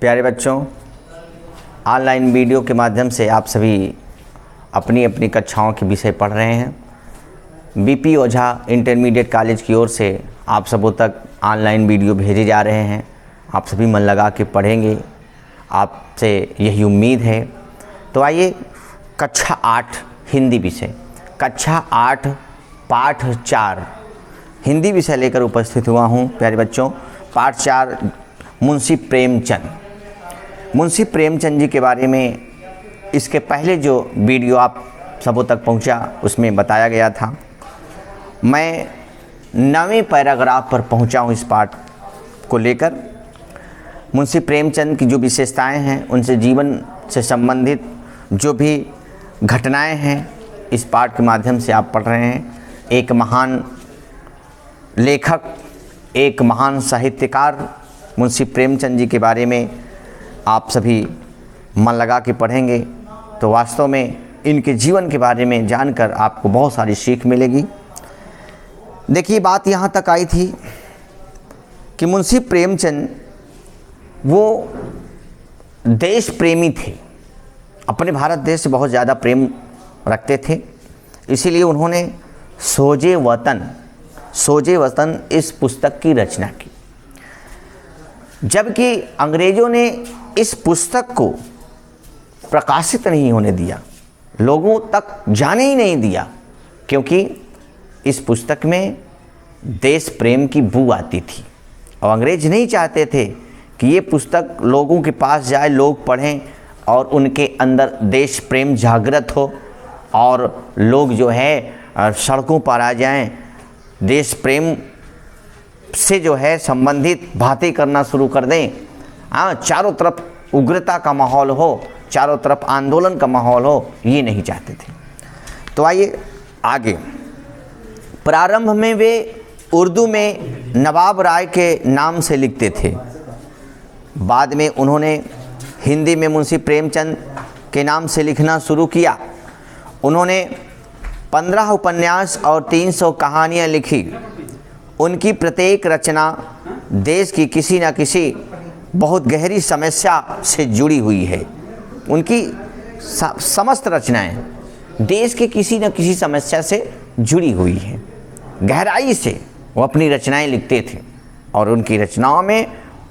प्यारे बच्चों, online video के माध्यम से आप सभी अपनी अपनी कक्षाओं के विषय पढ़ रहे हैं। बीपी ओझा इंटरमीडिएट कॉलेज की ओर से आप सबों तक ऑनलाइन वीडियो भेजे जा रहे हैं। आप सभी मन लगा के पढ़ेंगे, आपसे यही उम्मीद है। तो आइए, कक्षा 8 हिंदी विषय, कक्षा 8 पाठ 4 हिंदी विषय लेकर उपस्थित हुआ हूँ। प्यारे बच्चों, पाठ 4 मुंशी प्रेमचंद। मुंशी प्रेमचंद जी के बारे में इसके पहले जो वीडियो आप सबों तक पहुंचा उसमें बताया गया था। मैं 9वें पैराग्राफ पर पहुंचा हूं इस पाठ को लेकर। मुंशी प्रेमचंद की जो विशेषताएं हैं, उनसे जीवन से संबंधित जो भी घटनाएं हैं, इस पाठ के माध्यम से आप पढ़ रहे हैं। एक महान लेखक, एक महान साहित्यकार मुंशी प्रेमचंद जी के बारे में आप सभी मन लगा के पढ़ेंगे तो वास्तव में इनके जीवन के बारे में जानकर आपको बहुत सारी सीख मिलेगी। देखिए, बात यहाँ तक आई थी कि मुंशी प्रेमचंद वो देश प्रेमी थे, अपने भारत देश से बहुत ज़्यादा प्रेम रखते थे। इसीलिए उन्होंने सोजे वतन इस पुस्तक की रचना की। जबकि अंग्रेज़ों ने इस पुस्तक को प्रकाशित नहीं होने दिया, लोगों तक जाने ही नहीं दिया, क्योंकि इस पुस्तक में देश प्रेम की बू आती थी और अंग्रेज़ नहीं चाहते थे कि ये पुस्तक लोगों के पास जाए, लोग पढ़ें और उनके अंदर देश प्रेम जागृत हो और लोग जो है सड़कों पर आ जाएं, देश प्रेम से जो है संबंधित बातें करना शुरू कर दें। हाँ, चारों तरफ उग्रता का माहौल हो, चारों तरफ आंदोलन का माहौल हो, ये नहीं चाहते थे। तो आइए आगे। प्रारंभ में वे उर्दू में नवाब राय के नाम से लिखते थे। बाद में उन्होंने हिंदी में मुंशी प्रेमचंद के नाम से लिखना शुरू किया। उन्होंने 15 उपन्यास और 300 कहानियाँ लिखी। उनकी प्रत्येक रचना देश की किसी न किसी बहुत गहरी समस्या से जुड़ी हुई है। उनकी समस्त रचनाएं देश के किसी न किसी समस्या से जुड़ी हुई हैं। गहराई से वो अपनी रचनाएं लिखते थे और उनकी रचनाओं में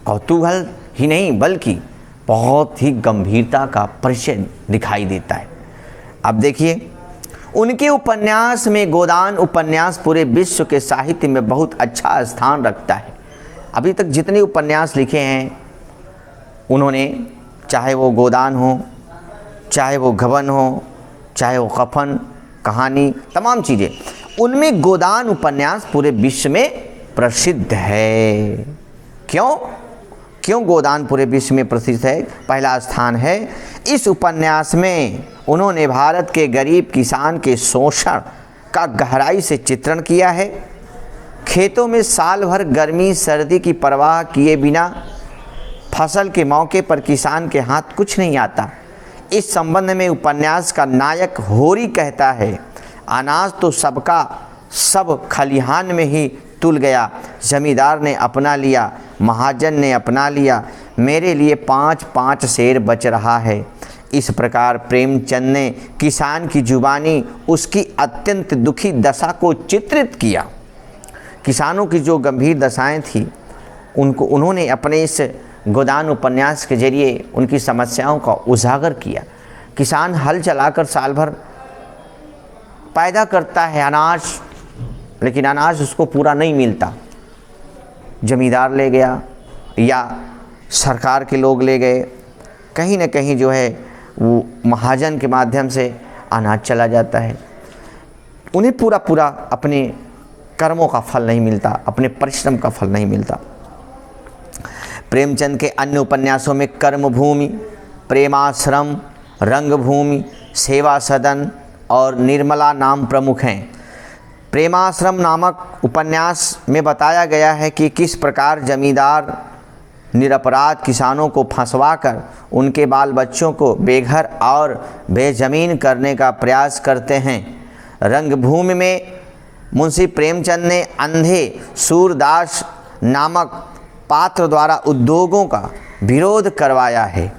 कौतूहल ही नहीं बल्कि बहुत ही गंभीरता का परिचय दिखाई देता है। अब देखिए, उनके उपन्यास में गोदान उपन्यास पूरे विश्व के साहित्य में बहुत अच्छा स्थान रखता है। अभी तक जितने उपन्यास लिखे हैं उन्होंने, चाहे वो गोदान हो, चाहे वो गबन हो, चाहे वो कफन, कहानी, तमाम चीज़ें, उनमें गोदान उपन्यास पूरे विश्व में प्रसिद्ध है। क्यों गोदान पूरे विश्व में प्रसिद्ध है, पहला स्थान है? इस उपन्यास में उन्होंने भारत के गरीब किसान के शोषण का गहराई से चित्रण किया है। खेतों में साल भर गर्मी सर्दी की परवाह किए बिना फसल के मौके पर किसान के हाथ कुछ नहीं आता। इस संबंध में उपन्यास का नायक होरी कहता है, अनाज तो सबका सब खलिहान में ही तुल गया, जमींदार ने अपना लिया, महाजन ने अपना लिया, मेरे लिए 5-5 शेर बच रहा है। इस प्रकार प्रेमचंद ने किसान की जुबानी उसकी अत्यंत दुखी दशा को चित्रित किया। किसानों की जो गंभीर दशाएं थी उनको उन्होंने अपने इस गोदान उपन्यास के जरिए उनकी समस्याओं का उजागर किया। किसान हल चलाकर साल भर पैदा करता है अनाज, लेकिन अनाज उसको पूरा नहीं मिलता। जमींदार ले गया या सरकार के लोग ले गए, कहीं न कहीं जो है वो महाजन के माध्यम से अनाज चला जाता है। उन्हें पूरा अपने कर्मों का फल नहीं मिलता, अपने परिश्रम का फल नहीं मिलता। प्रेमचंद के अन्य उपन्यासों में कर्मभूमि, प्रेमाश्रम, रंगभूमि, सेवा सदन और निर्मला नाम प्रमुख हैं। प्रेमाश्रम नामक उपन्यास में बताया गया है कि किस प्रकार जमींदार निरपराध किसानों को फंसवाकर उनके बाल बच्चों को बेघर और बेजमीन करने का प्रयास करते हैं। रंगभूमि में मुंशी प्रेमचंद ने अंधे सूरदास नामक पात्र द्वारा उद्योगों का विरोध करवाया है।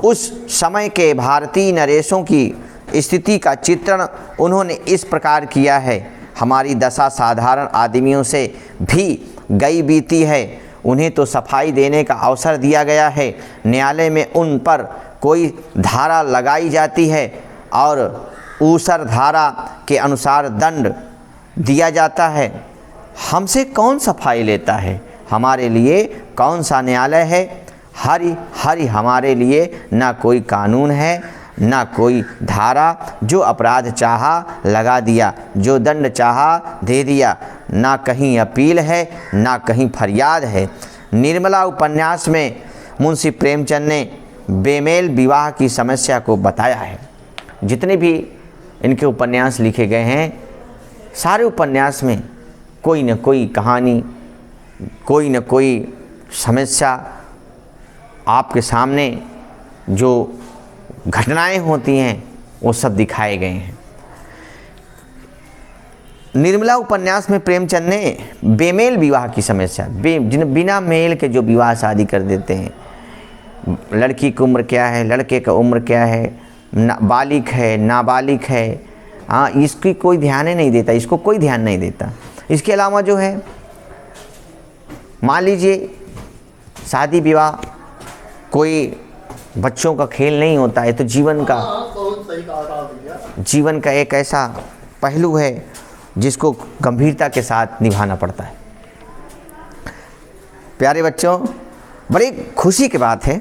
उस समय के भारतीय नरेशों की स्थिति का चित्रण उन्होंने इस प्रकार किया है। हमारी दशा साधारण आदमियों से भी गई बीती है। उन्हें तो सफाई देने का अवसर दिया गया है, न्यायालय में उन पर कोई धारा लगाई जाती है और ऊसर धारा के अनुसार दंड दिया जाता है। हमसे कौन सफाई लेता है? हमारे लिए कौन सा न्यायालय है? हरि हरि हमारे लिए ना कोई कानून है, ना कोई धारा। जो अपराध चाहा लगा दिया, जो दंड चाहा दे दिया। ना कहीं अपील है, ना कहीं फरियाद है। निर्मला उपन्यास में मुंशी प्रेमचंद ने बेमेल विवाह की समस्या को बताया है। जितने भी इनके उपन्यास लिखे गए हैं, सारे उपन्यास में कोई न कोई कहानी, कोई न कोई समस्या आपके सामने जो घटनाएं होती हैं वो सब दिखाए गए हैं। निर्मला उपन्यास में प्रेमचंद ने बेमेल विवाह की समस्या, बिना मेल के जो विवाह शादी कर देते हैं, लड़की की उम्र क्या है, लड़के का उम्र क्या है, बालिग है, नाबालिग है, हाँ, इसकी कोई ध्यान ही नहीं देता, इसको कोई ध्यान नहीं देता। इसके अलावा जो है, मान लीजिए शादी विवाह कोई बच्चों का खेल नहीं होता है, तो जीवन का एक ऐसा पहलू है जिसको गंभीरता के साथ निभाना पड़ता है। प्यारे बच्चों, बड़ी खुशी की बात है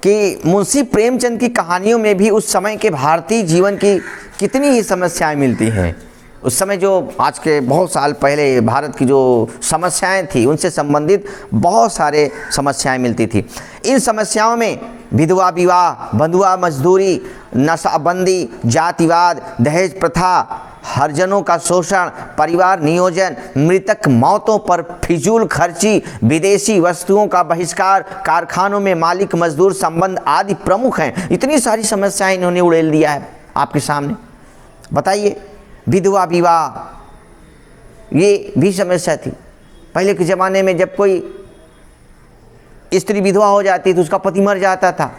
कि मुंशी प्रेमचंद की कहानियों में भी उस समय के भारतीय जीवन की कितनी ही समस्याएं मिलती हैं। उस समय जो आज के बहुत साल पहले भारत की जो समस्याएं थी, उनसे संबंधित बहुत सारे समस्याएं मिलती थी। इन समस्याओं में विधवा विवाह, बंधुआ मजदूरी, नशाबंदी, जातिवाद, दहेज प्रथा, हरिजनों का शोषण, परिवार नियोजन, मृतक मौतों पर फिजूल खर्ची, विदेशी वस्तुओं का बहिष्कार, कारखानों में मालिक मजदूर संबंध आदि प्रमुख हैं। इतनी सारी समस्याएं इन्होंने उड़ेल दिया है आपके सामने। बताइए, विधवा विवाह ये भी समस्या थी। पहले के ज़माने में जब कोई स्त्री विधवा हो जाती तो उसका पति मर जाता था,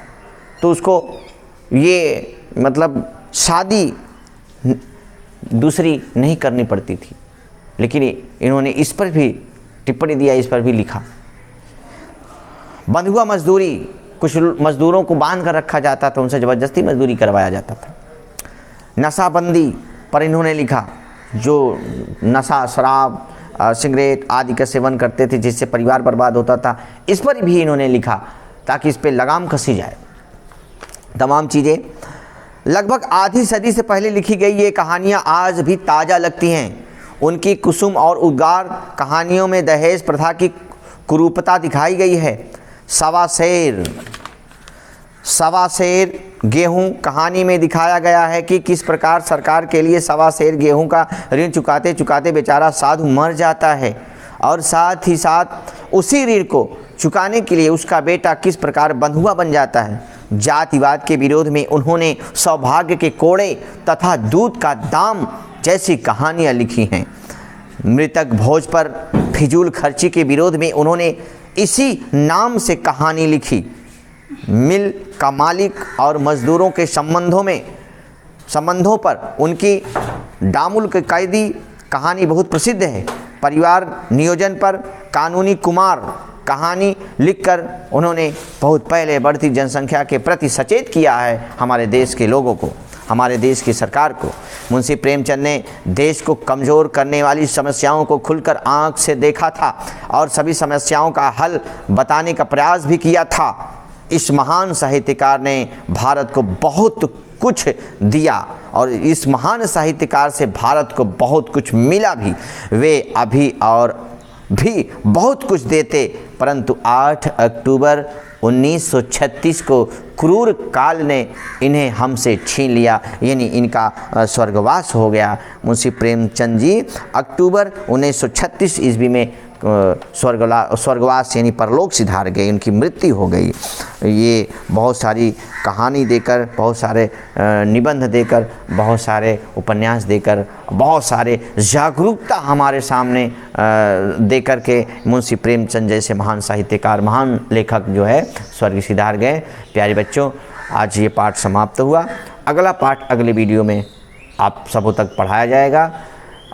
तो उसको ये मतलब शादी दूसरी नहीं करनी पड़ती थी। लेकिन इन्होंने इस पर भी टिप्पणी दिया, इस पर भी लिखा। बंधुआ मजदूरी, कुछ मजदूरों को बांध कर रखा जाता था, उनसे ज़बरदस्ती मजदूरी करवाया जाता था। नशाबंदी पर इन्होंने लिखा, जो नशा, शराब, सिगरेट आदि का सेवन करते थे जिससे परिवार बर्बाद होता था, इस पर भी इन्होंने लिखा ताकि इस पर लगाम कसी जाए। तमाम चीज़ें लगभग आधी सदी से पहले लिखी गई ये कहानियाँ आज भी ताज़ा लगती हैं। उनकी कुसुम और उद्गार कहानियों में दहेज प्रथा की कुरूपता दिखाई गई है। सवा सेर गेहूं कहानी में दिखाया गया है कि किस प्रकार सरकार के लिए सवा सेर गेहूं का ऋण चुकाते चुकाते बेचारा साधु मर जाता है, और साथ ही साथ उसी ऋण को चुकाने के लिए उसका बेटा किस प्रकार बंधुआ बन जाता है। जातिवाद के विरोध में उन्होंने सौभाग्य के कोड़े तथा दूध का दाम जैसी कहानियाँ लिखी हैं। मृतक भोज पर फिजूल खर्ची के विरोध में उन्होंने इसी नाम से कहानी लिखी। मिल का मालिक और मजदूरों के संबंधों पर उनकी डामुल के कैदी कहानी बहुत प्रसिद्ध है। परिवार नियोजन पर कानूनी कुमार कहानी लिखकर उन्होंने बहुत पहले बढ़ती जनसंख्या के प्रति सचेत किया है हमारे देश के लोगों को, हमारे देश की सरकार को। मुंशी प्रेमचंद ने देश को कमज़ोर करने वाली समस्याओं को खुलकर आंख से देखा था और सभी समस्याओं का हल बताने का प्रयास भी किया था। इस महान साहित्यकार ने भारत को बहुत कुछ दिया और इस महान साहित्यकार से भारत को बहुत कुछ मिला भी। वे अभी और भी बहुत कुछ देते, परंतु 8 अक्टूबर 1936 को क्रूर काल ने इन्हें हमसे छीन लिया, यानी इनका स्वर्गवास हो गया। मुंशी प्रेमचंद जी अक्टूबर 1936 ईस्वी में स्वर्गवास यानी परलोक सिधार गए, उनकी मृत्यु हो गई। ये बहुत सारी कहानी देकर, बहुत सारे निबंध देकर, बहुत सारे उपन्यास देकर, बहुत सारे जागरूकता हमारे सामने देकर के मुंशी प्रेमचंद जैसे महान साहित्यकार, महान लेखक जो है स्वर्ग सिधार गए। प्यारे बच्चों, आज ये पाठ समाप्त हुआ। अगला पाठ अगले वीडियो में आप सबों तक पढ़ाया जाएगा।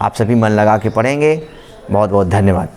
आप सभी मन लगा के पढ़ेंगे। बहुत बहुत धन्यवाद।